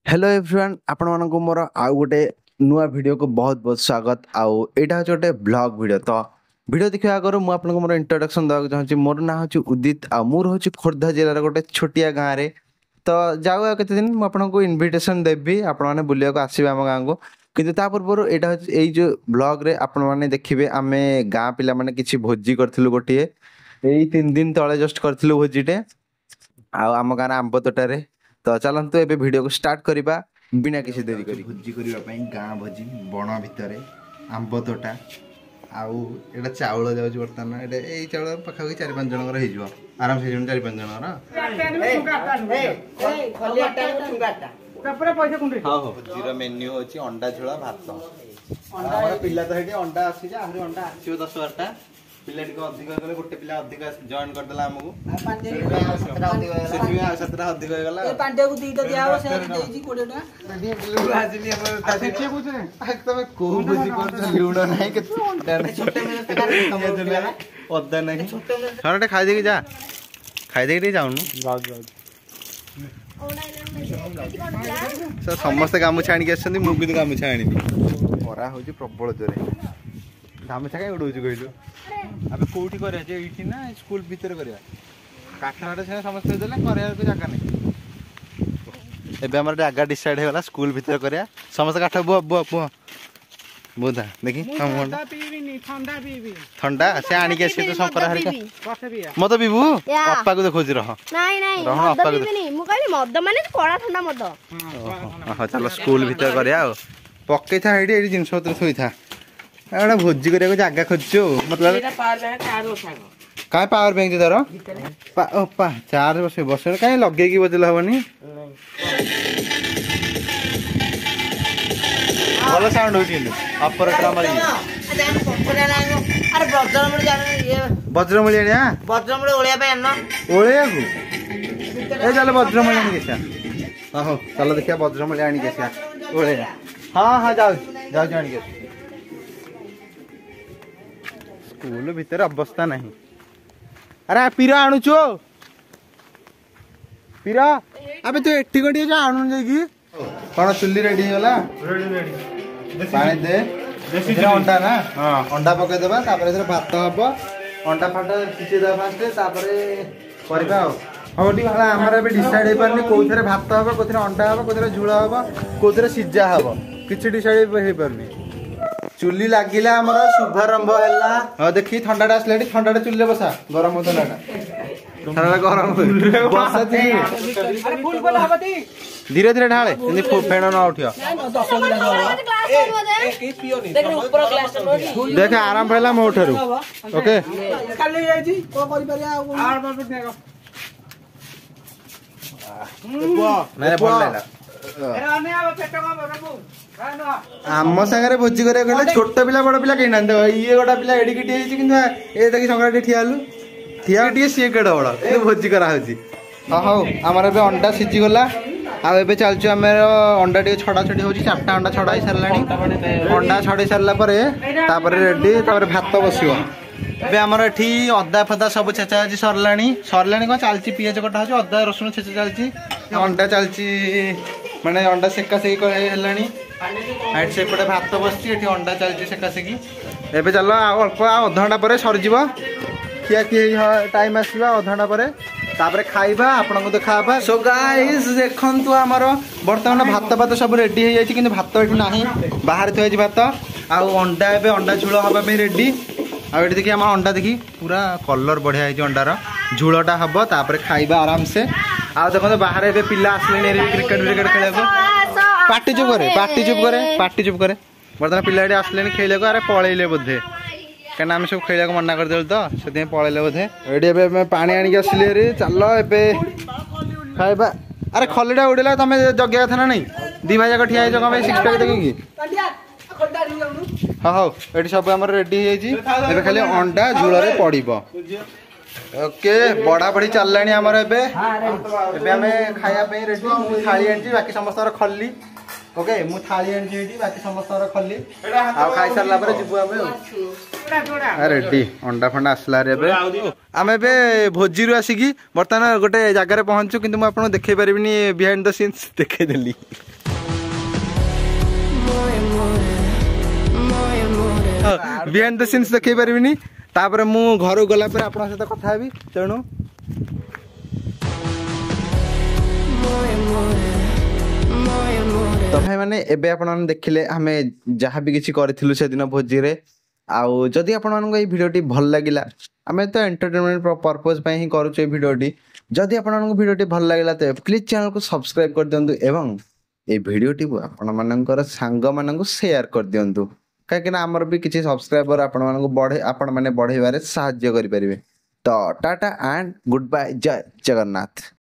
Hello everyone आपण मानक मोर आउ गोटे नुआ वीडियो को बहुत बहुत स्वागत आउ एटा हो गोटे ब्लॉग वीडियो तो वीडियो देखिया आगर मु आपन को मोर इंट्रोडक्शन दवा चाहूची मोर ना होची उदित आ मोर होची खोर्धा जिल्ला रे गोटे छोटिया गाँ रे तो जाऊ आ केते दिन मु आपन को इनविटेशन देबी आपण माने बुलिया को आसीबे हम गाँ को किंतु ता पूर्व एटा होची एई जो ब्लॉग रे आपण माने देखिबे आमे गाँ पिला माने किछि भोजी करथिलु गोटिए एई 3 दिन तळे जस्ट करथिलु भोजीटे आ आम गाँ आंब तोटारे तो चलतु एबे वीडियो को स्टार्ट करिबा बिना किसी देरी करी भोजी करिबा पई गाँ भोजी बण भितरे आंब तोटा आउ एटा चावल जाउछ बर्तन एटा एई चावल पखा के 4-5 जनकर हे जिवो आराम से 4-5 जनकर ए खलिया टाइम ठुंगाटा तपरे पैसा कुंडी हां हो जीरो मेन्यू होची अंडा झोला भात अंडा पिल्ला तो हेटी अंडा आसी जा हमरे अंडा आसीओ 10-12टा पिल्ला टिक अधिक गले गोटे पिल्ला अधिक जॉइन कर देला हमहु 17 अधिक हो गला ए पांडे को दीटा दिया हो से देजी 20 टाका आजनी हम सेठी पूछे तमे को बुझी कोन लूडो नाही के छोटे में ओदा नाही थोड़े खाई दे के जा खाई दे के जाउनु जाउ सर समस्त गामु छाणी के आछंदी मु भी गामु छाणी खरा होची प्रबल जोरे गामु छा के उडौची कहिलु अबे कोठी करे जे इठी ना स्कूल भीतर करिया काठराडे से समस्त देले करे को जगह नहीं एबे हमर जगह डिसाइड हे वाला स्कूल भीतर करिया समस्त काठ बुआ बुधा देखी हम ठंडा पीबी ठंडा से आनी के से तो संकर हरि का मत बीबू पप्पा को देखो रह नहीं नहीं मद पीबी मु कहली मद माने कोड़ा ठंडा मद हां चलो स्कूल भीतर करिया पक्के था हेडी एडी जिंस पत्र सोई था एड़ा भोजी करिया को जगह खोजो मतलब काय पावर बैंक दे ओपा चार्ज बसे बसे काय लगे की बजल हबनी भलो साउंड होची ऑपरेटर मारी अरे वज्रमुळी जाने ये वज्रमुळी आनिया वज्रमुळी ओळिया पे आनो ओळिया को ए चलो वज्रमुळी आनी केसा हो चलो देखिया वज्रमुळी आनी केसा ओळिया हां हां जाऊ जाऊ आनी केसा स्कूल भीतर अवस्था नहीं अरे पीरा आणुचो पीरा अबे तू एठी गडी जा आणुन जाई कोन चुल्ली रेडी होला रेडी पानी दे देसी अंडा ना हां अंडा पके देबा तापर इधर भात हबो अंडा फाटा सिचे दा फास्ट तापर करबा होडी भाला हमरा बे डिसाइड हे परनी कोथरे भात हबो कोथरे अंडा हबो कोथरे झुळा हबो कोथरे सिज्जा हबो किछि डिसाइड हे परनी चुल्ली लागिला हमर शुभारंभ हैला ह देखि ठंडाटा आसलेडी ठंडाटा चुल्ली बसा गरम होतलाटा ठंडाटा गरम बसा दी अरे फुल कोला हबती धीरे धीरे ढाळे इनी फेण न उठियो देख आराम पहला मो उठरू ओके खाली जाई छी को करि परिया आर बार फेको नहीं बोल लेला अरे अने आ पेटो का बाबू आम सागर भोजी करे गले छोट पिला बड़ पिला कहीं ना ये गोटा पिला एडिकिटी है किंतु ए देखि संगडे ठिया टी सी केड बड़ ए भोजी करा होची हो हमर बे अंडा सिजी गला आ एबे चलछु हमर अंडा टी छडा छडी होची 4टा अंडा छडाई सरलानी अंडा छडी सरला परे तापर रेडी तापर भात बसियो बे हमर एठी अद्दा फदा सब छेचा जी सरलानी को चालची पियाज कटा होची अद्दा रसुन छेचा चालची अंडा चालची माने अंडा सेका सेकी हेलानी हाइट से पटे भात बसची एठी अंडा चलची सेका सेकी एबे चलो अल्प आधा घंटा परे सर जीवो किया कि टाइम आसीबा आधा घंटा परे तापरे खाइबा आपन को देखाबा सो गाइस देखंतु हमर वर्तमान भात सब रेडी हे जायछि किंतु भात एठी नाही बाहर थय भात आ अंडा एबे अंडा झुलो हबा पे रेडी आ एठी देखि हमर अंडा देखि पूरा कलर बढ़िया हे अंडार झुलोटा हबो तापरे खाइबा आराम से आ देखो बाहर एबे पिल्ला आसले क्रिकेट खेलेबो पार्टी चुप करे बर्तमान पिलाटी आसले खेल को अरे पलैले बोधे कहीं आम सब खेल मना करदेलु तो से पलैले बोधे ये पानी आनिक आसिले रे चल ए खाइबा अरे खलीटा उड़ेला तुम जगह था ना नहीं दी भाई जाक ठिया कम 6 पैक देखिकी हाँ हाँ ये सब आम रेडी हो खाली अंडा झूल पड़ो ओके बड़ा बड़ी चललानी आमर एबे खाया रेडी मु थाली आनी बाकी समस्त खली ओके मु थाली आनी बाकी समस्त खली आ खाई सारला परे जिबु आमे रेडी अंडा फंडा आसला रे एबे आमे एबे भोजी रु आसिकी बर्तमान गोटे जगह रे पहुंचू किंतु मु आपन देखै परिबिनी बिहाइंड द सीन्स देखै देली। बिहाइंड द सीन्स देखै परिबिनी तापर मु घर गला पर आपन सहित कथा हेबी तेणु तो भाई माने एबे आपन देखिले हमें जहाँ भी किसी करथिलु से दिन भोजी रे आउ जदि आपन मानको ए वीडियोटी भल लागिला हमें तो एंटरटेनमेंट पर्पस पे ही करू छे वीडियोटी जदि आपन मानको वीडियोटी भल लागिला तो प्लीज चैनल को सब्सक्राइब कर दियंतु एवं ए वीडियोटी आपन मानकर सांग माननको शेयर कर दियंतु काहे ना हमर भी किछि सब्सक्राइबर आपन मानको बढ़े आपन माने बढ़ेबारे सहाय्य करि परिबे तो टाटा एंड गुड बाय जय जगन्नाथ।